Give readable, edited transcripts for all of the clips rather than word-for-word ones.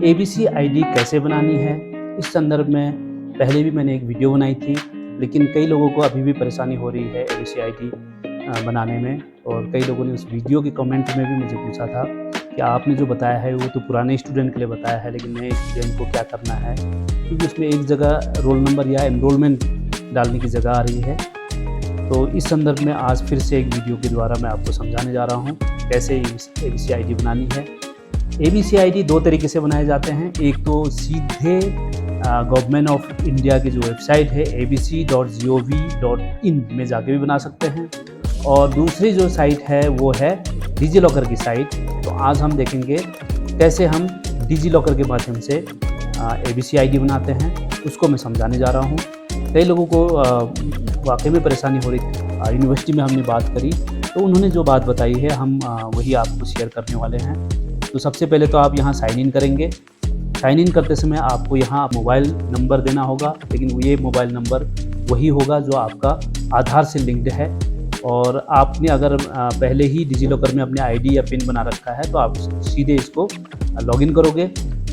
ABC ID कैसे बनानी है, इस संदर्भ में पहले भी मैंने एक वीडियो बनाई थी, लेकिन कई लोगों को अभी भी परेशानी हो रही है एबीसी आईडी बनाने में। और कई लोगों ने उस वीडियो के कमेंट में भी मुझे पूछा था कि आपने जो बताया है वो तो पुराने स्टूडेंट के लिए बताया है, लेकिन नए स्टूडेंट को क्या करना है, क्योंकि उसमें एक जगह रोल नंबर या एनरोलमेंट डालने की जगह आ रही है। तो इस संदर्भ में आज फिर से एक वीडियो के द्वारा मैं आपको समझाने जा रहा हूँ कैसे एबीसी आईडी बनानी है। एबीसी आईडी दो तरीके से बनाए जाते हैं। एक तो सीधे गवर्नमेंट ऑफ इंडिया की जो वेबसाइट है abc.gov.in में जाके भी बना सकते हैं, और दूसरी जो साइट है वो है डिजी लॉकर की साइट। तो आज हम देखेंगे कैसे हम डिजी लॉकर के माध्यम से एबीसी आईडी बनाते हैं, उसको मैं समझाने जा रहा हूँ। कई लोगों को वाकई में परेशानी हो रही थी। यूनिवर्सिटी में हमने बात करी तो उन्होंने जो बात बताई है हम वही आपको शेयर करने वाले हैं। तो सबसे पहले तो आप यहाँ साइन इन करेंगे। साइन इन करते समय आपको यहाँ मोबाइल नंबर देना होगा, लेकिन ये मोबाइल नंबर वही होगा जो आपका आधार से लिंक्ड है। और आपने अगर पहले ही डिजी लॉकर में अपने आईडी या पिन बना रखा है तो आप सीधे इसको लॉगिन करोगे।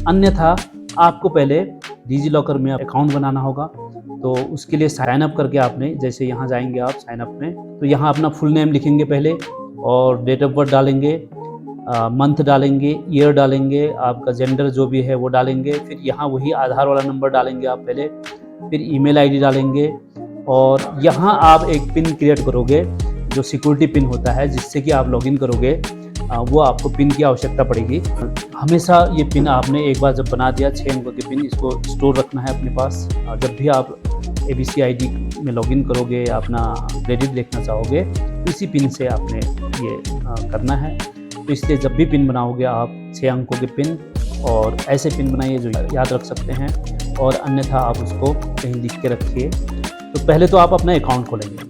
अन्यथा आपको पहले डिजी लॉकर में अकाउंट बनाना होगा। तो उसके लिए साइन अप करके आपने, जैसे यहाँ जाएंगे आप साइन अप में, तो यहाँ अपना फुल नेम लिखेंगे पहले और डेट ऑफ बर्थ डालेंगे, मंथ डालेंगे, ईयर डालेंगे, आपका जेंडर जो भी है वो डालेंगे। फिर यहाँ वही आधार वाला नंबर डालेंगे आप पहले, फिर ईमेल आईडी डालेंगे, और यहाँ आप एक पिन क्रिएट करोगे जो सिक्योरिटी पिन होता है, जिससे कि आप लॉगिन करोगे। वो आपको पिन की आवश्यकता पड़ेगी। हमेशा ये पिन आपने एक बार जब बना दिया 6 अंकों के पिन, इसको स्टोर रखना है अपने पास। जब भी आप एबीसी आईडी में लॉगिन करोगे या अपना क्रेडिट देखना चाहोगे तो इसी पिन से आपने ये करना है। तो इसलिए जब भी पिन बनाओगे आप 6 अंकों के पिन, और ऐसे पिन बनाइए जो याद रख सकते हैं, और अन्यथा आप उसको कहीं लिख के रखिए। तो पहले तो आप अपना अकाउंट खोलेंगे।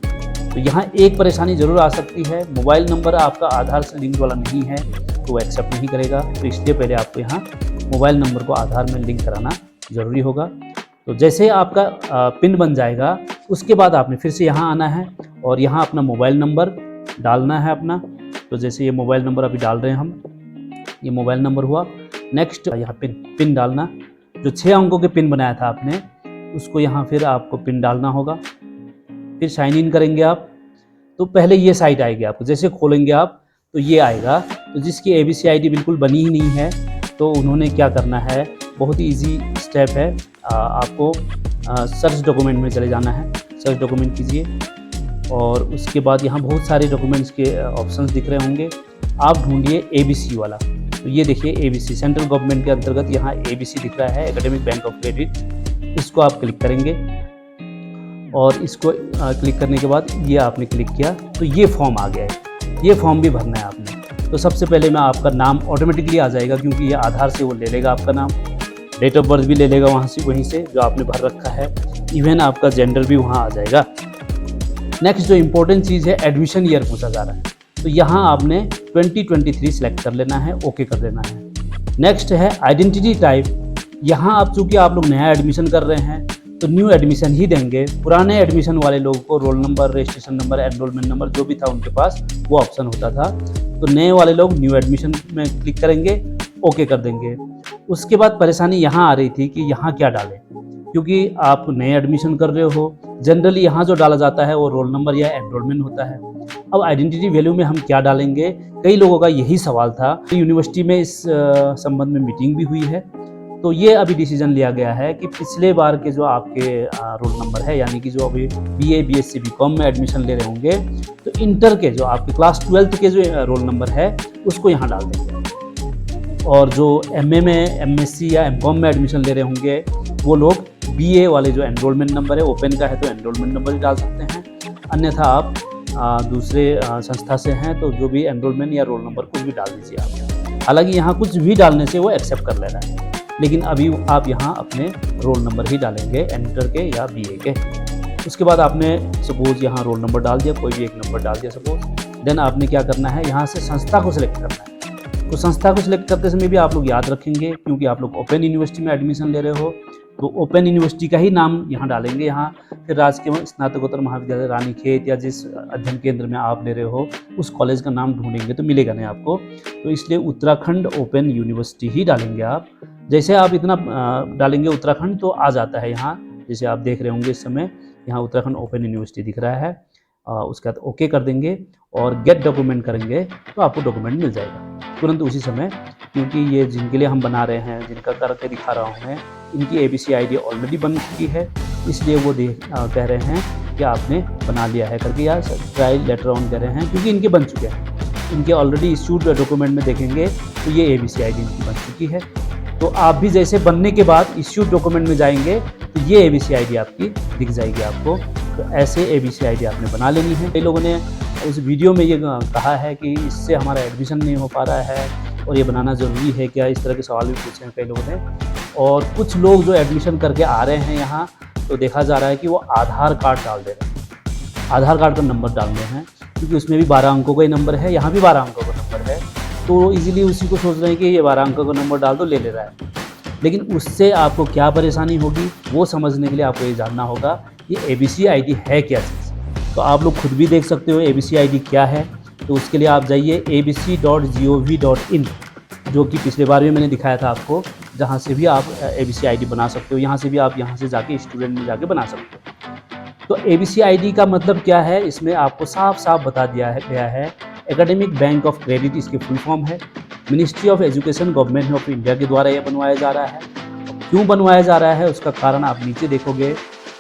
तो यहाँ एक परेशानी ज़रूर आ सकती है, मोबाइल नंबर आपका आधार से लिंक वाला नहीं है तो वो एक्सेप्ट नहीं करेगा। तो इसलिए पहले आपको यहाँ मोबाइल नंबर को आधार में लिंक कराना ज़रूरी होगा। तो जैसे आपका पिन बन जाएगा उसके बाद आपने फिर से यहाँ आना है और यहाँ अपना मोबाइल नंबर डालना है अपना। तो जैसे ये मोबाइल नंबर अभी डाल रहे हैं हम, ये मोबाइल नंबर हुआ। नेक्स्ट यहाँ पिन डालना, जो 6 अंकों के पिन बनाया था आपने उसको यहाँ फिर आपको पिन डालना होगा। फिर साइन इन करेंगे आप, तो पहले ये साइट आएगी आपको, जैसे खोलेंगे आप तो ये आएगा। तो जिसकी एबीसी आईडी बिल्कुल बनी ही नहीं है तो उन्होंने क्या करना है, बहुत ही ईजी स्टेप है। आपको सर्च डॉक्यूमेंट में चले जाना है, सर्च डॉक्यूमेंट कीजिए, और उसके बाद यहाँ बहुत सारे डॉक्यूमेंट्स के ऑप्शंस दिख रहे होंगे। आप ढूंढिए एबीसी वाला। तो ये देखिए एबीसी, सेंट्रल गवर्नमेंट के अंतर्गत यहाँ एबीसी दिख रहा है, एकेडमिक बैंक ऑफ क्रेडिट। इसको आप क्लिक करेंगे, और इसको क्लिक करने के बाद ये आपने क्लिक किया तो ये फॉर्म आ गया है। ये फॉर्म भी भरना है आपने। तो सबसे पहले मैं आपका नाम ऑटोमेटिकली आ जाएगा, क्योंकि ये आधार से वो ले लेगा आपका नाम। डेट ऑफ बर्थ भी ले लेगा वहीं से जो आपने भर रखा है। इवन आपका जेंडर भी वहाँ आ जाएगा। नेक्स्ट जो इम्पोर्टेंट चीज़ है, एडमिशन ईयर पूछा जा रहा है, तो यहाँ आपने 2023 सेलेक्ट कर लेना है, ओके कर देना है। नेक्स्ट है आइडेंटिटी टाइप। यहाँ आप चूँकि आप लोग नया एडमिशन कर रहे हैं तो न्यू एडमिशन ही देंगे। पुराने एडमिशन वाले लोगों को roll number, registration number, enrolment number जो भी था उनके पास वो ऑप्शन होता था। तो नए वाले लोग न्यू एडमिशन में क्लिक करेंगे, ओके कर देंगे। उसके बाद परेशानी यहाँ आ रही थी कि यहाँ क्या डालें, क्योंकि आप नए एडमिशन कर रहे हो। जनरली यहाँ जो डाला जाता है वो रोल नंबर या एनरोलमेंट होता है। अब आइडेंटिटी वैल्यू में हम क्या डालेंगे, कई लोगों का यही सवाल था। यूनिवर्सिटी में इस संबंध में मीटिंग भी हुई है। तो ये अभी डिसीजन लिया गया है कि पिछले बार के जो आपके रोल नंबर है, यानी कि जो अभी बीए, बीएससी, बीकॉम में एडमिशन ले रहे होंगे, तो इंटर के जो आपके क्लास 12th के जो रोल नंबर है उसको यहाँ डाल देंगे। और जो एमए में, एमएससी या एमकॉम में एडमिशन ले रहे होंगे वो लोग बीए वाले जो एनरोलमेंट नंबर है, ओपन का है तो एनरोलमेंट नंबर ही डाल सकते हैं। अन्यथा आप दूसरे संस्था से हैं तो जो भी एनरोलमेंट या रोल नंबर कुछ भी डाल दीजिए आप। हालांकि यहाँ कुछ भी डालने से वो एक्सेप्ट कर ले रहा है, लेकिन अभी आप यहाँ अपने रोल नंबर ही डालेंगे, इंटर के या बीए के। उसके बाद आपने सपोज यहाँ रोल नंबर डाल दिया, कोई भी एक नंबर डाल दिया सपोज। देन आपने क्या करना है, यहाँ से संस्था को सिलेक्ट करना है। तो संस्था को सिलेक्ट करते समय भी आप लोग याद रखेंगे, क्योंकि आप लोग ओपन यूनिवर्सिटी में एडमिशन ले रहे हो तो ओपन यूनिवर्सिटी का ही नाम यहाँ डालेंगे। यहाँ फिर राजकीय स्नातकोत्तर महाविद्यालय रानीखेत या जिस अध्ययन केंद्र में आप ले रहे हो उस कॉलेज का नाम ढूंढेंगे तो मिलेगा नहीं आपको। तो इसलिए उत्तराखंड ओपन यूनिवर्सिटी ही डालेंगे आप। जैसे आप इतना डालेंगे उत्तराखंड तो आ जाता है यहाँ, जैसे आप देख रहे होंगे इस समय यहाँ उत्तराखंड ओपन यूनिवर्सिटी दिख रहा है। उसके बाद ओके कर देंगे और गेट डॉक्यूमेंट करेंगे तो आपको डॉक्यूमेंट मिल जाएगा तुरंत उसी समय, क्योंकि ये जिनके लिए हम बना रहे हैं, जिनका करके दिखा रहा हूँ मैं, इनकी ABC ID ऑलरेडी बन चुकी है, इसलिए वो कह रहे हैं कि आपने बना लिया है करके, या ट्रायल लेटर ऑन कह रहे हैं क्योंकि इनके बन चुके हैं। इनके ऑलरेडी इश्यूड डॉक्यूमेंट में देखेंगे तो ये ABC ID इनकी बन चुकी है। तो आप भी जैसे बनने के बाद इश्यूड डॉक्यूमेंट में जाएंगे तो ये ABC ID आपकी दिख जाएगी आपको। तो ऐसे ABC ID आपने बना लेनी है। कई लोगों ने उस वीडियो में ये कहा है कि इससे हमारा एडमिशन नहीं हो पा रहा है और ये बनाना ज़रूरी है क्या, इस तरह के सवाल भी पूछे हैं कई लोगों ने। और कुछ लोग जो एडमिशन करके आ रहे हैं यहाँ, तो देखा जा रहा है कि वो आधार कार्ड डाल दे रहे हैं, आधार कार्ड का नंबर डाल रहे हैं, क्योंकि उसमें भी 12 अंकों का ही नंबर है, यहाँ भी 12 अंकों का नंबर है, तो इजीली उसी को सोच रहे हैं कि ये 12 अंकों का नंबर डाल दो, ले रहा है। लेकिन उससे आपको क्या परेशानी होगी वो समझने के लिए आपको ये जानना होगा ये ABC ID है क्या चीज़। तो आप लोग खुद भी देख सकते हो ABC ID क्या है। तो उसके लिए आप जाइए abc.gov.in, जो कि पिछले बार भी मैंने दिखाया था आपको, जहाँ से भी आप ABC ID बना सकते हो। यहाँ से भी आप यहाँ से जाके स्टूडेंट में जाके बना सकते हो। तो ABC ID का मतलब क्या है, इसमें आपको साफ साफ बता दिया गया है। एकेडमिक बैंक ऑफ क्रेडिट इसकी फुल फॉर्म है। Ministry of education government of India के द्वारा यह बनवाया जा रहा है। क्यों बनवाया जा रहा है उसका कारण आप नीचे देखोगे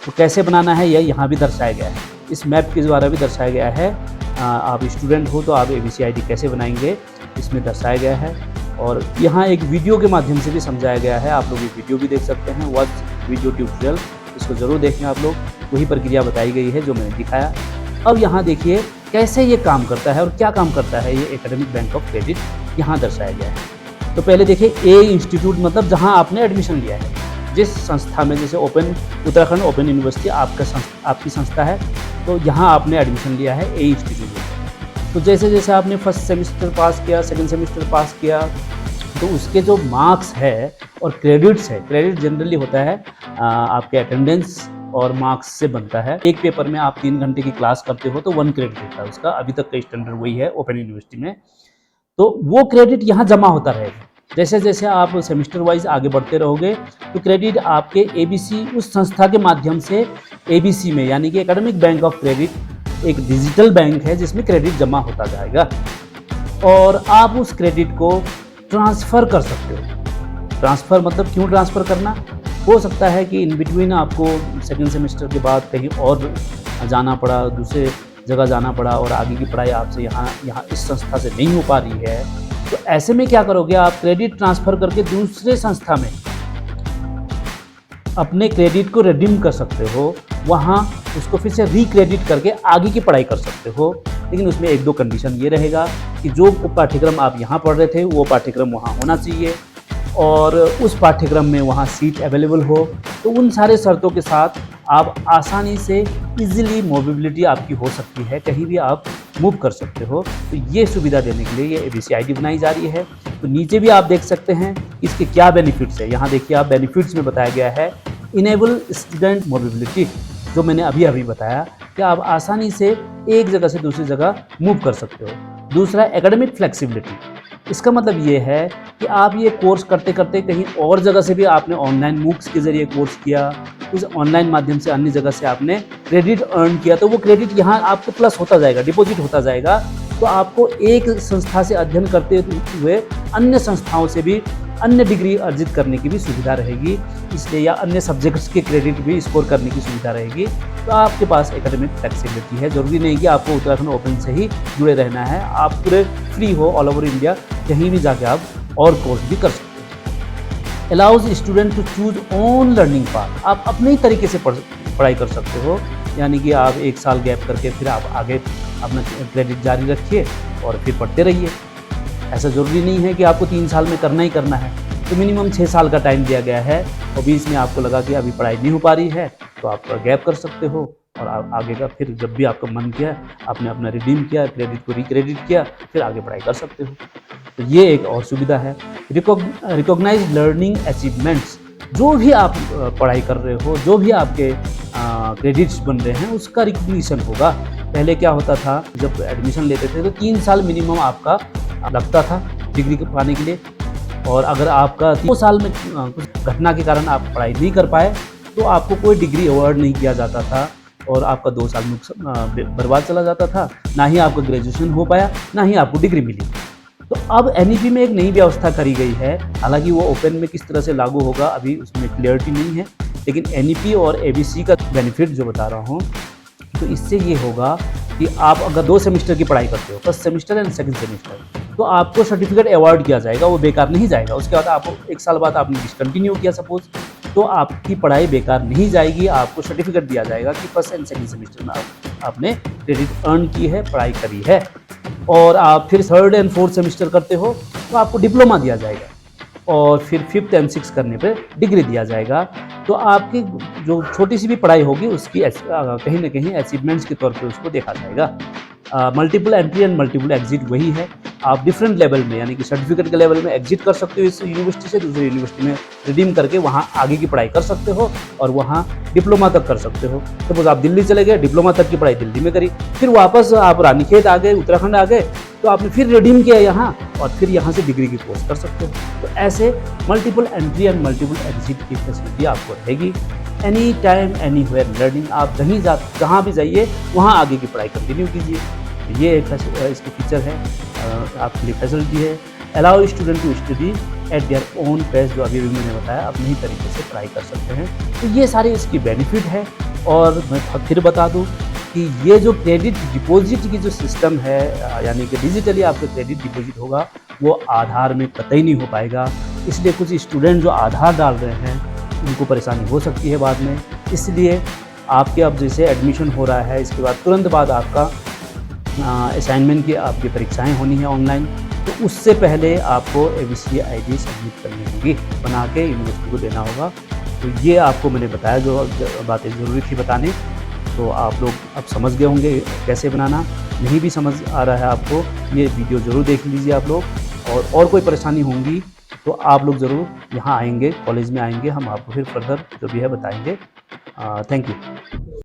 तो कैसे बनाना है यह यहाँ भी दर्शाया गया है, इस मैप के द्वारा भी दर्शाया गया है। आप स्टूडेंट हो तो आप ABC ID कैसे बनाएंगे इसमें दर्शाया गया है। और यहाँ एक वीडियो के माध्यम से भी समझाया गया है, आप लोग ये वीडियो भी देख सकते हैं, वॉच वीडियो ट्यूटोरियल, इसको ज़रूर देखें आप लोग। वही प्रक्रिया बताई गई है जो मैंने दिखाया। अब यहाँ देखिए कैसे ये काम करता है और क्या काम करता है ये एकेडमिक बैंक ऑफ क्रेडिट, यहाँ दर्शाया गया है। तो पहले देखिए ए इंस्टीट्यूट मतलब जहाँ आपने एडमिशन लिया है, जिस संस्था में, जैसे उत्तराखंड ओपन यूनिवर्सिटी आपकी संस्था है, तो यहाँ आपने एडमिशन लिया है ए इंस्टीट्यूट में। तो जैसे जैसे आपने फर्स्ट सेमेस्टर पास किया, सेकंड सेमेस्टर पास किया, तो उसके जो मार्क्स है और क्रेडिट्स है, क्रेडिट जनरली होता है आपके अटेंडेंस और मार्क्स से बनता है। एक पेपर में आप 3 घंटे की क्लास करते हो तो 1 क्रेडिट होता है उसका, अभी तक का स्टैंडर्ड वही है ओपन यूनिवर्सिटी में। तो वो क्रेडिट यहाँ जमा होता रहेगा। जैसे जैसे आप सेमेस्टर वाइज आगे बढ़ते रहोगे तो क्रेडिट आपके ABC उस संस्था के माध्यम से ABC में, यानी कि एकेडमिक बैंक ऑफ क्रेडिट एक डिजिटल बैंक है जिसमें क्रेडिट जमा होता जाएगा और आप उस क्रेडिट को ट्रांसफ़र कर सकते हो। ट्रांसफ़र मतलब क्यों ट्रांसफ़र करना, हो सकता है कि इन बिटवीन आपको सेकेंड सेमेस्टर के बाद कहीं और जाना पड़ा, दूसरे जगह जाना पड़ा और आगे की पढ़ाई आपसे यहाँ इस संस्था से नहीं हो पा रही है। तो ऐसे में क्या करोगे, आप क्रेडिट ट्रांसफ़र करके दूसरे संस्था में अपने क्रेडिट को रिडीम कर सकते हो, वहाँ उसको फिर से रिक्रेडिट करके आगे की पढ़ाई कर सकते हो। लेकिन उसमें 1-2 कंडीशन ये रहेगा कि जो पाठ्यक्रम आप यहाँ पढ़ रहे थे वो पाठ्यक्रम वहाँ होना चाहिए और उस पाठ्यक्रम में वहाँ सीट अवेलेबल हो। तो उन सारे शर्तों के साथ आप आसानी से इजीली मोबिलिटी आपकी हो सकती है, कहीं भी आप मूव कर सकते हो। तो ये सुविधा देने के लिए ये ABC ID बनाई जा रही है। तो नीचे भी आप देख सकते हैं इसके क्या बेनिफिट्स है। यहाँ देखिए आप बेनिफिट्स में बताया गया है इनेबल स्टूडेंट मोबिलिटी, जो मैंने अभी बताया कि आप आसानी से एक जगह से दूसरी जगह मूव कर सकते हो। दूसरा एकेडमिक फ्लेक्सिबिलिटी, इसका मतलब ये है कि आप ये कोर्स करते करते कहीं और जगह से भी आपने ऑनलाइन मूक्स के ज़रिए कोर्स किया, उस ऑनलाइन माध्यम से अन्य जगह से आपने क्रेडिट अर्न किया, तो वो क्रेडिट यहाँ आपको प्लस होता जाएगा, डिपॉजिट होता जाएगा। तो आपको एक संस्था से अध्ययन करते हुए अन्य संस्थाओं से भी अन्य डिग्री अर्जित करने की भी सुविधा रहेगी, इसलिए या अन्य सब्जेक्ट्स के क्रेडिट भी स्कोर करने की सुविधा रहेगी। तो आपके पास एकेडमिक फ्लेक्सिबिलिटी है। ज़रूरी नहीं कि आपको उत्तराखंड ओपन से ही जुड़े रहना है, आप पूरे फ्री हो ऑल ओवर इंडिया, कहीं भी जाके आप और कोर्स भी कर सकते हो। Allows student to choose own learning path, आप अपने ही तरीके से पढ़ाई कर सकते हो, यानी कि आप 1 साल गैप करके फिर आप आगे अपना क्रेडिट जारी रखिए और फिर पढ़ते रहिए। ऐसा ज़रूरी नहीं है कि आपको 3 साल में करना ही करना है। तो मिनिमम 6 साल का टाइम दिया गया है और बीच में आपको लगा कि अभी पढ़ाई नहीं हो पा रही है तो आप गैप कर सकते हो और आगे का फिर जब भी आपका मन किया आपने अपना रिडीम किया, क्रेडिट को रिक्रेडिट किया, फिर आगे पढ़ाई कर सकते हो। तो ये एक और सुविधा है। रिकॉग्नाइज लर्निंग अचीवमेंट्स, जो भी आप पढ़ाई कर रहे हो, जो भी आपके क्रेडिट्स बन रहे हैं उसका रिकग्निशन होगा। पहले क्या होता था, जब एडमिशन लेते थे तो 3 साल मिनिमम आपका लगता था डिग्री पाने के लिए, और अगर आपका 2 साल में कुछ घटना के कारण आप पढ़ाई नहीं कर पाए तो आपको कोई डिग्री अवार्ड नहीं किया जाता था और आपका 2 साल बर्बाद चला जाता था, ना ही आपका ग्रेजुएशन हो पाया, ना ही आपको डिग्री मिली। तो अब एनईपी में एक नई व्यवस्था करी गई है, हालांकि वो ओपन में किस तरह से लागू होगा अभी उसमें क्लियरिटी नहीं है, लेकिन एनईपी और एबीसी का बेनिफिट जो बता रहा हूँ, तो इससे ये होगा कि आप अगर 2 सेमेस्टर की पढ़ाई करते हो, first semester and second semester, तो आपको सर्टिफिकेट अवार्ड किया जाएगा, वो बेकार नहीं जाएगा। उसके बाद आपको 1 साल बाद आपने डिसकंटिन्यू किया सपोज, तो आपकी पढ़ाई बेकार नहीं जाएगी, आपको सर्टिफिकेट दिया जाएगा कि फर्स्ट एंड सेकंड सेमेस्टर में आपने क्रेडिट अर्न की है, पढ़ाई करी है। और आप फिर थर्ड एंड फोर्थ सेमेस्टर करते हो तो आपको डिप्लोमा दिया जाएगा और फिर फिफ्थ एंड सिक्स करने पे डिग्री दिया जाएगा। तो आपकी जो छोटी सी भी पढ़ाई होगी उसकी कहीं ना कहीं अचीवमेंट्स के तौर पे उसको देखा जाएगा। Multiple entry and multiple exit वही है, आप डिफरेंट लेवल में यानी कि सर्टिफिकेट के लेवल में एग्जिट कर सकते हो इस यूनिवर्सिटी से दूसरी यूनिवर्सिटी में रिडीम करके वहाँ आगे की पढ़ाई कर सकते हो और वहाँ डिप्लोमा तक कर सकते हो। सपोज आप दिल्ली चले गए, डिप्लोमा तक की पढ़ाई दिल्ली में करी, फिर वापस आप रानीखेत आ गए, उत्तराखंड आ गए, तो आपने फिर रिडीम किया यहाँ और फिर यहाँ से डिग्री की कोर्स कर सकते हो। तो ऐसे multiple entry and multiple exit की फैसिलिटी आपको रहेगी। Any time anywhere learning, आप कहीं जहाँ भी जाइए वहाँ आगे की पढ़ाई कंटिन्यू कीजिए। ये एक इसकी फीचर है, आपके लिए फैसिलिटी है। Allow student to study at their own pace, जो अभी मैंने बताया, अपने ही तरीके से पढ़ाई कर सकते हैं। तो ये सारे इसकी बेनिफिट है। और मैं फिर बता दूं कि ये जो क्रेडिट डिपॉजिट की जो सिस्टम है, यानी कि डिजिटली आपका क्रेडिट डिपॉजिट होगा, वो आधार में कतई नहीं हो पाएगा। इसलिए कुछ स्टूडेंट जो आधार डाल रहे हैं उनको परेशानी हो सकती है बाद में। इसलिए आपके अब जैसे एडमिशन हो रहा है, इसके बाद तुरंत बाद आपका असाइनमेंट की आपकी परीक्षाएं होनी है ऑनलाइन, तो उससे पहले आपको एबीसी आईडी सबमिट करनी होगी, बना के यूनिवर्सिटी को देना होगा। तो ये आपको मैंने बताया जो बातें ज़रूरी थी बताने, तो आप लोग अब समझ गए होंगे कैसे बनाना। नहीं भी समझ आ रहा है आपको, ये वीडियो ज़रूर देख लीजिए आप लोग। और कोई परेशानी होंगी तो आप लोग ज़रूर यहाँ आएंगे, कॉलेज में आएंगे, हम आपको फिर फर्दर जो भी है बताएंगे। Thank you.